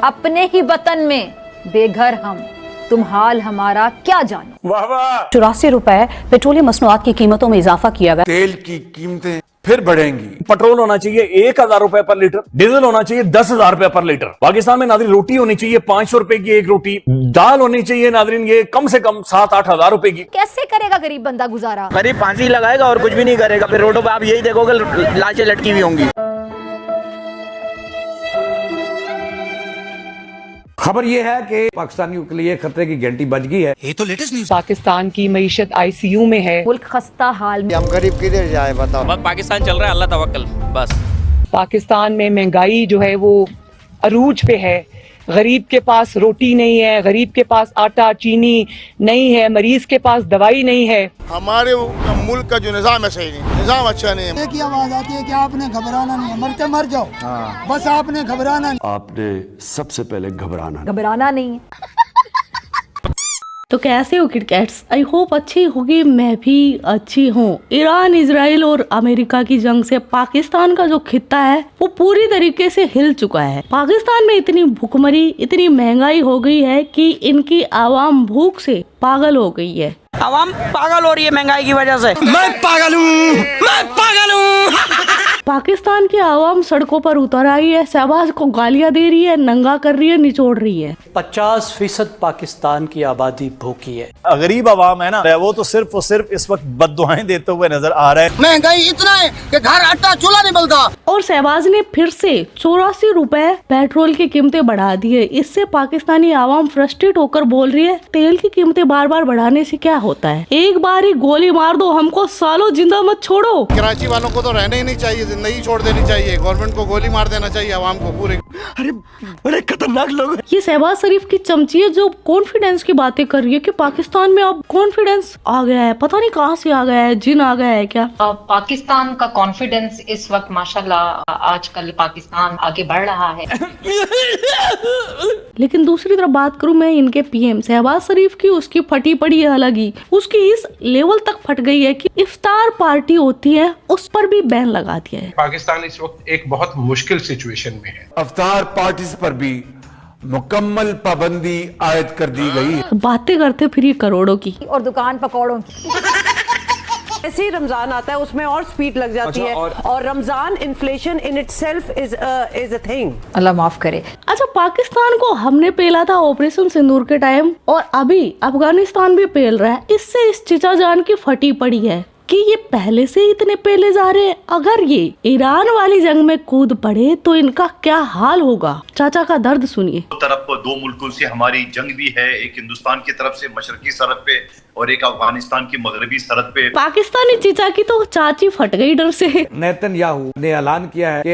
अपने ही वतन में बेघर हम, तुम हाल हमारा क्या जानो। वाह वाह। 84 रुपए पेट्रोलियम मसनूआत की कीमतों में इजाफा किया गया। तेल की कीमतें फिर बढ़ेंगी। पेट्रोल होना चाहिए 1000 रुपए पर लीटर, डीजल होना चाहिए 10,000 रुपए पर लीटर। पाकिस्तान में नादरीन रोटी होनी चाहिए 500 रुपए की एक रोटी, दाल होनी चाहिए नादरीन ये कम से कम 7-8 हजार रुपए की। कैसे करेगा गरीब बंदा गुजारा? गरीब फांसी लगाएगा और कुछ भी नहीं करेगा, फिर रोडों पे आप यही देखोगे लाशें लटकी हुई होंगी। खबर यह है कि पाकिस्तानियों के लिए खतरे की घंटी बज गई है। ये तो लेटेस्ट न्यूज़। पाकिस्तान की मईशत ICU में है। मुल्क खस्ता हाल में। हम गरीब किधर जाए बताओ। बस पाकिस्तान चल रहा है, अल्लाह तवक्कल बस। पाकिस्तान में महंगाई जो है वो अरूज पे है। गरीब के पास रोटी नहीं है, गरीब के पास आटा चीनी नहीं है, मरीज के पास दवाई नहीं है। हमारे मुल्क का जो निज़ाम है सही नहीं, निज़ाम अच्छा नहीं है। एक ही आवाज आती है कि आपने घबराना नहीं है, मरते मर जाओ। बस आपने घबराना नहीं। आपने सबसे पहले घबराना नहीं है। तो कैसे हो किटकैट्स? आई होप अच्छी होगी, मैं भी अच्छी हूँ। ईरान, इजराइल और अमेरिका की जंग से पाकिस्तान का जो खित्ता है वो पूरी तरीके से हिल चुका है। पाकिस्तान में इतनी भुखमरी, इतनी महंगाई हो गई है कि इनकी आवाम भूख से पागल हो गई है। आवाम पागल हो रही है महंगाई की वजह से। मैं पागल हूँ, मैं पागल हूँ। पाकिस्तान की आवाम सड़कों पर उतर आई है, शहबाज को गालियां दे रही है, नंगा कर रही है, निचोड़ रही है। 50% पाकिस्तान की आबादी भूखी है। गरीब आवाम है ना, वो तो सिर्फ और सिर्फ इस वक्त बद्दुआएं देते हुए नजर आ रहे हैं। महंगाई इतना है कि घर आटा चूल्हा नहीं मिलता। और शहबाज ने फिर से 84 रुपए पेट्रोल की कीमतें बढ़ा दी है। इससे पाकिस्तानी आवाम फ्रस्ट्रेट होकर बोल रही है तेल की कीमतें बार बार बढ़ाने से क्या होता है, एक बार ही गोली मार दो, हमको सालों जिंदा मत छोड़ो। कराची वालों को तो रहना ही नहीं चाहिए, जिंदगी छोड़ देनी चाहिए, गवर्नमेंट को गोली मार देना चाहिए आवाम को पूरे। अरे बड़े खतरनाक लोग हैं। ये शहबाज शरीफ की चमची है जो कॉन्फिडेंस की बातें कर रही है कि पाकिस्तान में अब कॉन्फिडेंस आ गया है, पता नहीं कहाँ से आ गया है, जिन आ गया है क्या। पाकिस्तान का कॉन्फिडेंस इस वक्त माशाल्लाह आजकल पाकिस्तान आगे बढ़ रहा है। लेकिन दूसरी तरफ बात करूं मैं इनके PM शहबाज शरीफ की, उसकी फटी पड़ी है अलग ही। उसकी इस लेवल तक फट गई है कि इफ्तार पार्टी होती है उस पर भी बैन लगा दिया है। पाकिस्तान इस वक्त एक बहुत मुश्किल सिचुएशन में है। इफ्तार पार्टीज पर भी मुकम्मल पाबंदी आयद कर दी गई। बातें करते फिर ये करोड़ों की और दुकान पकौड़ों की। ऐसे ही रमजान आता है उसमें और स्पीड लग जाती है और Ramzan inflation in itself is a thing. Allah माफ करे। अच्छा, पाकिस्तान को हमने पेला था ऑपरेशन सिंदूर के टाइम और अभी अफगानिस्तान भी पेल रहा है। इससे इस चीचा जान की फटी पड़ी है कि ये पहले से इतने पेले जा रहे हैं। अगर ये ईरान वाली जंग में कूद पड़े तो इनका क्या हाल होगा। चाचा का दर्द सुनिए। तरफ दो मुल्कों से हमारी जंग भी है, एक हिंदुस्तान की तरफ से मशरकी सरहद पे और एक अफगानिस्तान की मगरबी सरहद पे। पाकिस्तानी चीचा की तो चाची फट गई डर से। नेतन्याहू ने ऐलान किया है कि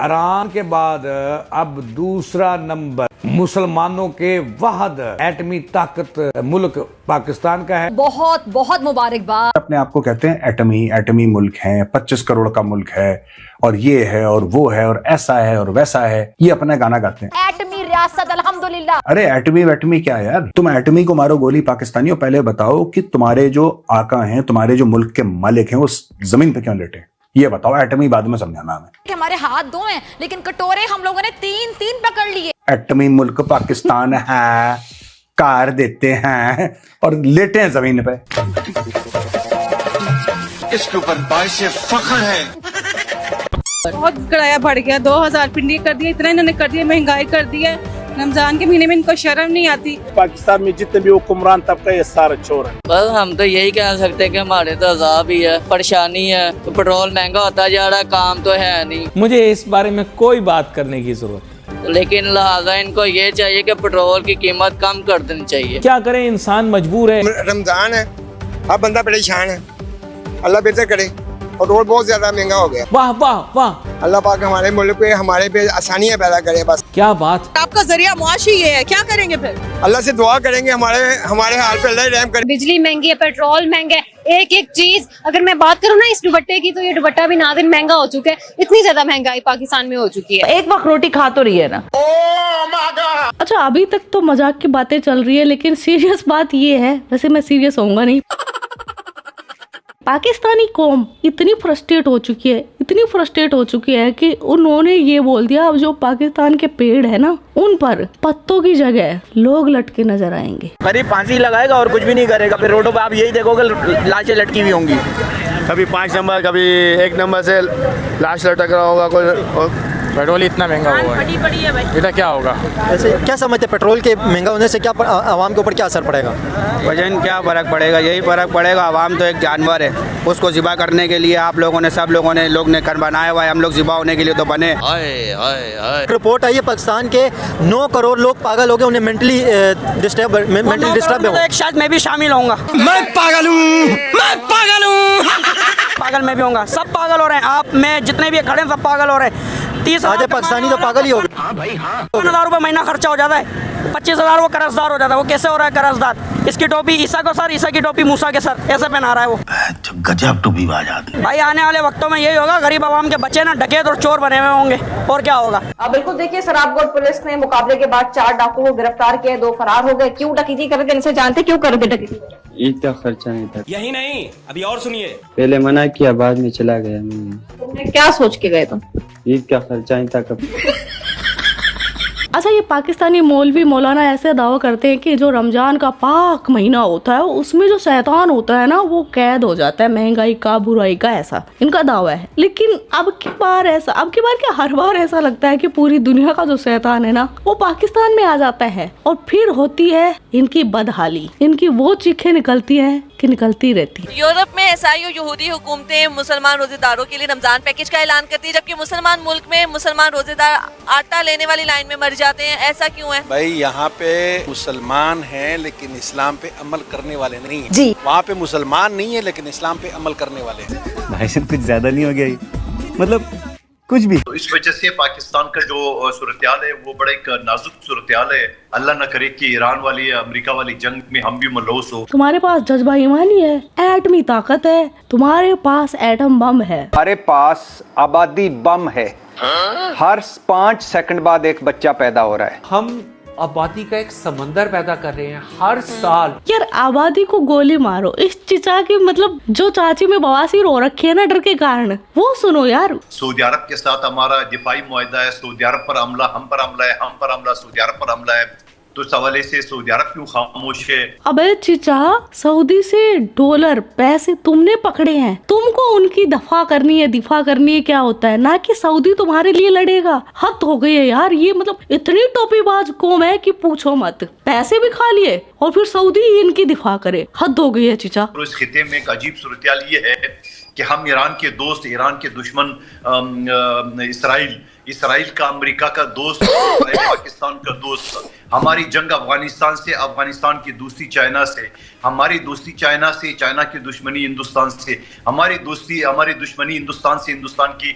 ईरान के बाद अब दूसरा नंबर मुसलमानों के वहद एटमी ताकत मुल्क पाकिस्तान का है। बहुत बहुत मुबारकबाद। अपने आप को कहते हैं एटमी मुल्क है, 25 करोड़ का मुल्क है और ये है और वो है और ऐसा है और वैसा है। ये अपना गाना गाते हैं एटमी रियासत अल्हम्दुलिल्लाह। अरे एटमी क्या यार, तुम एटमी को मारो गोली। पाकिस्तानियों पहले बताओ कि तुम्हारे जो आका हैं, तुम्हारे जो मुल्क के मालिक हैं, वो जमीन पे क्यों लेटे? ये बताओ। एटमी बाद में समझाना हमें। हमारे हाथ दो हैं लेकिन कटोरे हम लोगों ने तीन पकड़ लिए। एटमी मुल्क पाकिस्तान है, कार देते हैं और लेटे हैं जमीन पे। इसके ऊपर बाइश फख्र है। बहुत किराया बढ़ गया, 2000 पिंडी कर दिया, इतना इन्होंने कर दिया, महंगाई कर दी है। रमजान के महीने में इनको शर्म नहीं आती। पाकिस्तान में जितने भी हुक्मरान तबका ये सारा चोर है। बस हम तो यही कह सकते हैं कि हमारे तो अजाब ही है, परेशानी है। तो पेट्रोल महंगा होता जा रहा है, काम तो है नहीं। मुझे इस बारे में कोई बात करने की जरूरत, लेकिन लिहाजा इनको ये चाहिए कि पेट्रोल की कीमत कम कर देनी चाहिए। क्या करें, इंसान मजबूर है। रमजान है, अब बंदा परेशान है, अल्लाह बेहतर करे। और रोड बहुत ज्यादा महंगा हो गया। वाह वाह वाह, अल्लाह पाक हमारे मुल्क पे, हमारे पे आसानियां पैदा करे बस। क्या बात। आपका जरिया मुआशी ये है, क्या करेंगे फिर? अल्लाह से दुआ करेंगे हमारे हाल पे अल्लाह रहम करे। बिजली महंगी है, पेट्रोल महंगा है, एक चीज। अगर मैं बात करूँ ना इस दुपट्टे की, तो ये दुपट्टा भी नादिन महंगा हो चुका है। इतनी ज्यादा महंगाई पाकिस्तान में हो चुकी है। एक वक्त रोटी खा तो रही है ना। अच्छा, अभी तक तो मजाक की बातें चल रही है लेकिन सीरियस बात ये है, वैसे मैं सीरियस होऊंगा नहीं। पाकिस्तानी कौम इतनी फ्रस्ट्रेट हो चुकी है, इतनी फ्रस्ट्रेट हो चुकी है कि उन्होंने ये बोल दिया अब जो पाकिस्तान के पेड़ है ना उन पर पत्तों की जगह लोग लटके नजर आएंगे। करीब फांसी लगाएगा और कुछ भी नहीं करेगा, फिर रोडों पे आप यही देखोगे लाशें लटकी हुई होंगी। कभी 5 नंबर कभी 1 नंबर से लाश लटक रहा होगा कोई। पेट्रोल इतना महंगा हुआ है, इधर क्या होगा? ऐसे क्या समझते हैं पेट्रोल के महंगा होने से क्या आवाम के ऊपर क्या असर पड़ेगा? वजन क्या फ़र्क पड़ेगा, यही फ़र्क पड़ेगा। आवाम तो एक जानवर है, उसको ज़िबा करने के लिए आप लोगों ने सब लोगों ने कर बनाया हुआ है, हम लोग ज़िबा होने के लिए तो बने। रिपोर्ट आई है पाकिस्तान के 9 करोड़ लोग पागल हो गए, उन्हें मेंटली डिस्टर्ब है। एक शायद मैं भी शामिल होऊंगा। मैं पागल हूँ, मैं पागल हूँ। पागल मैं भी होऊंगा, सब पागल हो रहे हैं। आप मैं जितने भी खड़े हैं सब पागल हो रहे हैं। 30,000 पाकिस्तानी तो पागल ही हो गए। हाँ भाई हाँ, 3,000 रुपये महीना खर्चा हो जाता है, 25,000 वो कर्जदार हो जाता है। वो कैसे हो रहा है कर्जदार? इसकी टोपी ईसा को सर, ईसा की टोपी मूसा के सर, ऐसे पहना रहा है वो। गजब टोपी बाज आदमी। भाई आने वाले वक्तों में यही होगा, गरीब आवाम के बच्चे ना डकैत और चोर बने हुए होंगे, और क्या होगा। अब बिल्कुल देखिए, शराबगोट पुलिस ने मुकाबले के बाद 4 डाकू को गिरफ्तार किया, 2 फरार हो गए। क्यों डकैती कर रहे थे, इनसे जानते क्यों कर रहे थे डकैती? ईद का खर्चा नहीं था। यही नहीं, अभी और सुनिए। पहले मना किया, बाद में चला गया। तुमने क्या सोच के गए तुम? ईद का खर्चा नहीं था कब। अच्छा, ये पाकिस्तानी मौलवी मौलाना ऐसे दावा करते हैं कि जो रमजान का पाक महीना होता है उसमें जो शैतान होता है ना वो कैद हो जाता है, महंगाई का, बुराई का, ऐसा इनका दावा है। लेकिन अब की बार क्या हर बार ऐसा लगता है कि पूरी दुनिया का जो शैतान है ना वो पाकिस्तान में आ जाता है और फिर होती है इनकी बदहाली, इनकी वो चीखें निकलती हैं कि निकलती रहती है। यूरोप में ईसाई यहूदी हुकूमतें मुसलमान रोजेदारों के लिए रमजान पैकेज का ऐलान करती है, जबकि मुसलमान मुल्क में मुसलमान रोजेदार आटा लेने वाली लाइन में मर जाते हैं। ऐसा क्यों है? भाई यहाँ पे मुसलमान हैं लेकिन इस्लाम पे अमल करने वाले नहीं हैं। जी, वहाँ पे मुसलमान नहीं है लेकिन इस्लाम पे अमल करने वाले हैं। भाई साहब कुछ ज्यादा नहीं हो गया ये? मतलब कुछ भी। तो इस वजह से पाकिस्तान का जो सूरत-ए-हाल है वो बड़ा एक नाजुक सूरत-ए-हाल है। अल्लाह न करे कि ईरान वाली अमेरिका वाली जंग में हम भी मलूस हो। तुम्हारे पास जज्बा ईमानी है, एटमी ताकत है, तुम्हारे पास एटम बम है, हमारे पास आबादी बम है। हर 5 सेकंड बाद एक बच्चा पैदा हो रहा है। हम आबादी का एक समंदर पैदा कर रहे हैं हर साल। यार आबादी को गोली मारो, इस चिचा की मतलब जो चाची में बवासीर हो रखी है ना डर के कारण, वो सुनो यार। सऊदी अरब के साथ हमारा दिफाई मुआहदा है, सऊदी अरब पर हमला, हम पर हमला है, हम पर हमला, सऊदी अरब पर हमला है। तो इस हवाले से सऊदी अरब क्यों खामोश है? अबे चिचा, सऊदी से डॉलर पैसे तुमने पकड़े हैं, तुमको उनकी दिफा करनी है क्या होता है, ना कि सऊदी तुम्हारे लिए लड़ेगा। हद हो गई है यार, ये मतलब इतनी टोपीबाज कौम है कि पूछो मत। पैसे भी खा लिए और फिर सऊदी ही इनकी दिफा करे, हद हो गई है चिचा। तो इस खिते में एक अजीब सूरत-ए-हाल ये है कि हम ईरान के दोस्त, ईरान के दुश्मन इसराइल का, अमेरिका का दोस्त, पाकिस्तान का दोस्त, हमारी जंग अफगानिस्तान से, अफगानिस्तान की दोस्ती चाइना से, हमारी दोस्ती चाइना से, चाइना की दुश्मनी हिंदुस्तान से, हमारी दुश्मनी हिंदुस्तान से, हिंदुस्तान की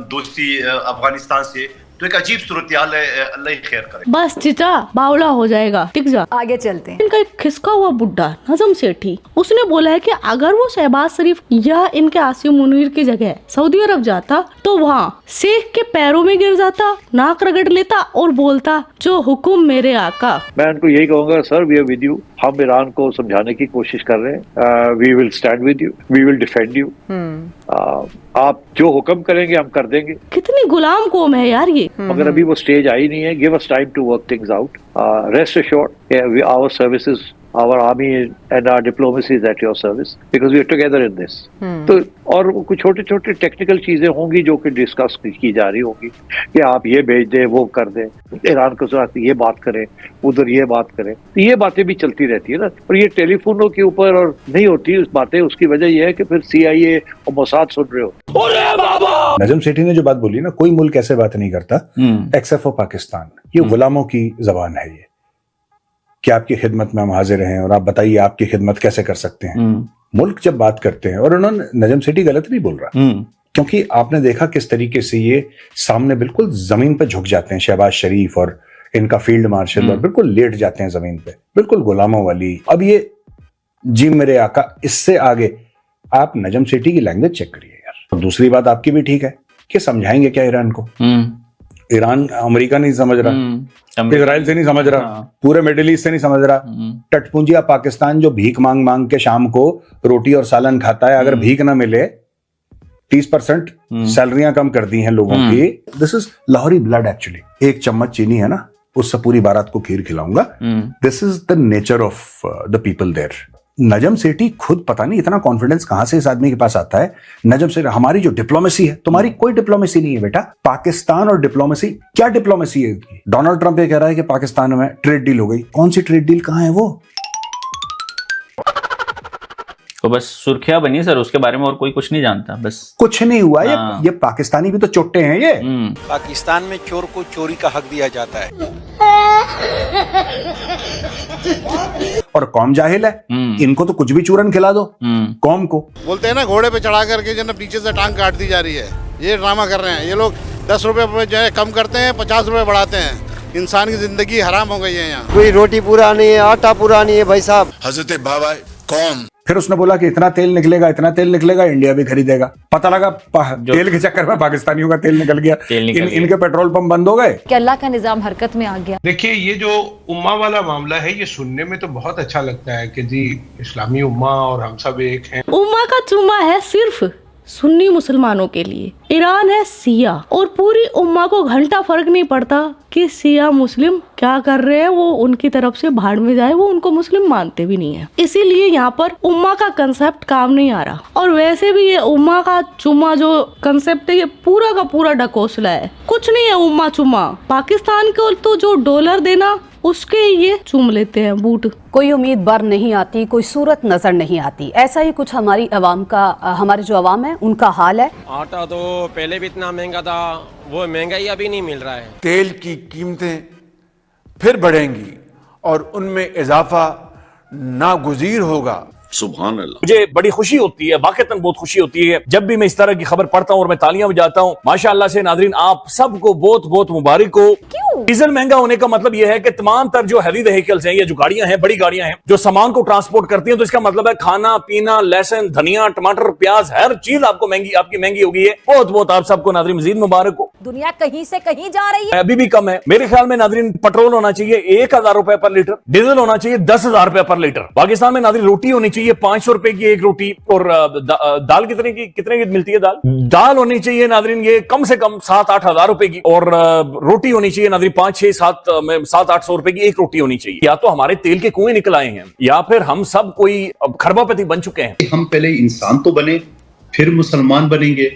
दोस्ती अफगानिस्तान से। तो एक अजीब सूरत-ए-हाल है, अल्लाह ही खैर करे। बस चिचा बावला हो जाएगा, टिक जा। आगे चलते हैं। इनका एक खिसका हुआ बुड्ढा नजम सेठी, उसने बोला है कि अगर वो शहबाज शरीफ या इनके आसिम मुनीर की जगह सऊदी अरब जाता तो वहाँ शेख के पैरों में गिर जाता, नाक रगड़ लेता और बोलता जो हुक्म मेरे आका। मैं उनको यही कहूँगा, sir we are with you. हम ईरान को समझाने की कोशिश कर रहे हैं। We will stand with you, we will defend you. आप जो हुक्म करेंगे हम कर देंगे। कितनी गुलाम कौम है यार ये। मगर अभी वो स्टेज आई नहीं है। Give us time to work things out. Rest assured our services, our army and our diplomacy is at your service because we are together in this. तो और कुछ छोटे छोटे टेक्निकल चीजें होंगी जो कि डिस्कस की जा रही होगी कि आप ये भेज दें, वो कर दें, ईरान के साथ ये बात करें, उधर ये बात करें। तो ये बातें भी चलती रहती है ना, और ये टेलीफोनों के ऊपर और नहीं होती उस बातें। उसकी वजह यह है कि फिर CIA और मोसाद सुन रहे हो। नजम सेठी ने जो बात बोली ना, कोई मुल्क ऐसे बात नहीं करता एक्सेप्ट फॉर पाकिस्तान। ये गुलामों की जबान है ये कि आपकी खिदमत में हम हाजिर हैं और आप बताइए आपकी खिदमत कैसे कर सकते हैं। मुल्क जब बात करते हैं, और उन्होंने नजम सेठी गलत नहीं बोल रहा, क्योंकि आपने देखा किस तरीके से ये सामने बिल्कुल जमीन पे झुक जाते हैं, शहबाज शरीफ और इनका फील्ड मार्शल, और बिल्कुल लेट जाते हैं जमीन पे, बिल्कुल गुलामों वाली। अब ये जी मेरे आका, इससे आगे आप नजम सेठी की लैंग्वेज चेक करिए यार। और दूसरी बात आपकी भी ठीक है कि समझाएंगे क्या ईरान को? ईरान अमेरिका नहीं समझ रहा, इजराइल से नहीं समझ रहा, पूरे मिडिल ईस्ट से नहीं समझ रहा। टटपुंजिया पाकिस्तान जो भीख मांग मांग के शाम को रोटी और सालन खाता है, अगर भीख ना मिले 30% सैलरियां कम कर दी हैं लोगों की। This is Lahori blood actually. एक चम्मच चीनी है ना, उससे पूरी बारात को खीर खिलाऊंगा। This is the nature of the people there. Najam Sethi खुद पता नहीं इतना कॉन्फिडेंस कहां से इस आदमी के पास आता है। नजम सेठी, हमारी जो डिप्लोमेसी है, तुम्हारी कोई डिप्लोमेसी नहीं है बेटा। पाकिस्तान और डिप्लोमेसी, क्या डिप्लोमेसी है? डोनाल्ड ट्रंप ये कह रहा है कि पाकिस्तान में ट्रेड डील हो गई। कौन सी ट्रेड डील, कहां है वो? तो बस सुर्खियां बनी सर, उसके बारे में और कोई कुछ नहीं जानता। बस कुछ नहीं हुआ। ये पाकिस्तानी भी तो चोट्टे हैं ये। पाकिस्तान में चोर को चोरी का हक दिया जाता है और कौम जाहिल है, इनको तो कुछ भी चूरन खिला दो कौम को। बोलते हैं ना, घोड़े पे चढ़ा करके जो है पीछे से टांग काट दी जा रही है। ये ड्रामा कर रहे हैं ये लोग। 10 रुपए जो है कम करते हैं, 50 रुपए बढ़ाते हैं। इंसान की जिंदगी हराम हो गई है यहाँ। कोई रोटी पूरा नहीं है, आटा पूरा नहीं है भाई साहब। हजरत बाबा कौम। फिर उसने बोला कि इतना तेल निकलेगा, इतना तेल निकलेगा, इंडिया भी खरीदेगा। पता लगा तेल के चक्कर में पाकिस्तानियों का तेल निकल गया। इनके पेट्रोल पंप बंद हो गए कि अल्लाह का निजाम हरकत में आ गया। देखिए, ये जो उम्मा वाला मामला है, ये सुनने में तो बहुत अच्छा लगता है कि जी इस्लामी उम्मा और हम सब एक हैं। उम्मा का चुम्मा है सिर्फ सुन्नी मुसलमानों के लिए, ईरान है सिया, और पूरी उम्मा को घंटा फर्क नहीं पड़ता कि सिया मुस्लिम क्या कर रहे हैं। वो उनकी तरफ से भाड़ में जाए, वो उनको मुस्लिम मानते भी नहीं है। इसीलिए यहाँ पर उम्मा का कंसेप्ट काम नहीं आ रहा। और वैसे भी ये उम्मा का चुम्मा जो कंसेप्ट है, ये पूरा का पूरा ढकोसला है। कुछ नहीं है उम्मा चुम्मा। पाकिस्तान को तो जो डॉलर देना, उसके ये चूम लेते हैं बूट। कोई उम्मीद बर नहीं आती, कोई सूरत नजर नहीं आती। ऐसा ही कुछ हमारी अवाम का, हमारे जो अवाम है उनका हाल है। आटा तो पहले भी इतना महंगा था, वो महंगाई अभी नहीं मिल रहा है। तेल की कीमतें फिर बढ़ेंगी और उनमें इजाफा नागुज़ीर होगा। सुभान अल्लाह। मुझे बड़ी खुशी होती है, वाकईतन बहुत खुशी होती है जब भी मैं इस तरह की खबर पढ़ता हूँ और मैं तालियां बजाता हूँ। माशाअल्लाह से नाज़रीन, आप सबको बहुत बहुत मुबारक हो। डीजल महंगा होने का मतलब यह है कि तमाम तर जो हैवी व्हीकल्स हैं, या जो गाड़ियां हैं, बड़ी गाड़ियां हैं, जो सामान को ट्रांसपोर्ट करती हैं, तो इसका मतलब है खाना पीना, लहसुन, धनिया, टमाटर, प्याज, हर चीज आपको आपकी महंगी हो गई है। बहुत बहुत आप सबको नाज़रीन मजीद मुबारक हो। दुनिया कहीं से कहीं जा रही है। अभी भी कम है मेरे ख्याल में नाज़रीन। पेट्रोल होना चाहिए 1000 रुपए पर लीटर, डीजल होना चाहिए 10,000 रुपए पर लीटर। पाकिस्तान में नाज़रीन रोटी होनी चाहिए 500 रुपए की एक रोटी। और दाल कितने की मिलती है? दाल होनी चाहिए नाज़रीन ये कम से कम 7-8 हजार रुपए की। और रोटी होनी चाहिए नाज़रीन 5-6-7-800 रुपए की एक रोटी होनी चाहिए। या तो हमारे तेल के कुएं निकल आए हैं, या फिर हम सब कोई खरबापति बन चुके हैं। हम पहले इंसान तो बने, फिर मुसलमान बनेंगे,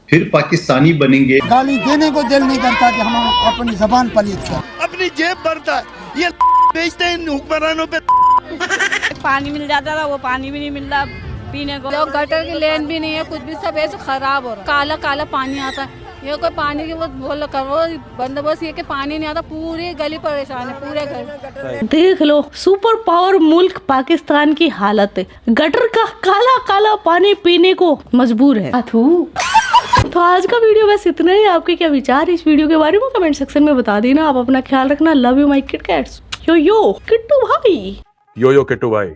फिर पाकिस्तानी बनेंगे। गाली देने को दिल नहीं करता कि हम अपनी जबान पलीत कर, अपनी जेब भरता है। ये बेचते हैं हुक्मरानों पे। पानी मिल जाता था, वो पानी भी नहीं मिल रहा पीने को। गटर की लेन भी नहीं है, कुछ भी सब ऐसे खराब हो रहा है। काला काला पानी आता है। ये कोई पानी की वो बंदोबस्त ये कि पानी नहीं आता। पूरी गली परेशान है, पूरे घर। देख लो सुपर पावर मुल्क पाकिस्तान की हालत है। गटर का काला काला पानी पीने को मजबूर है। तो आज का वीडियो बस इतना ही। आपके क्या विचार इस वीडियो के बारे में कमेंट सेक्शन में बता देना। आप अपना ख्याल रखना। Love you my kit cats. Yo Kittu भाई। यो किट्टू भाई।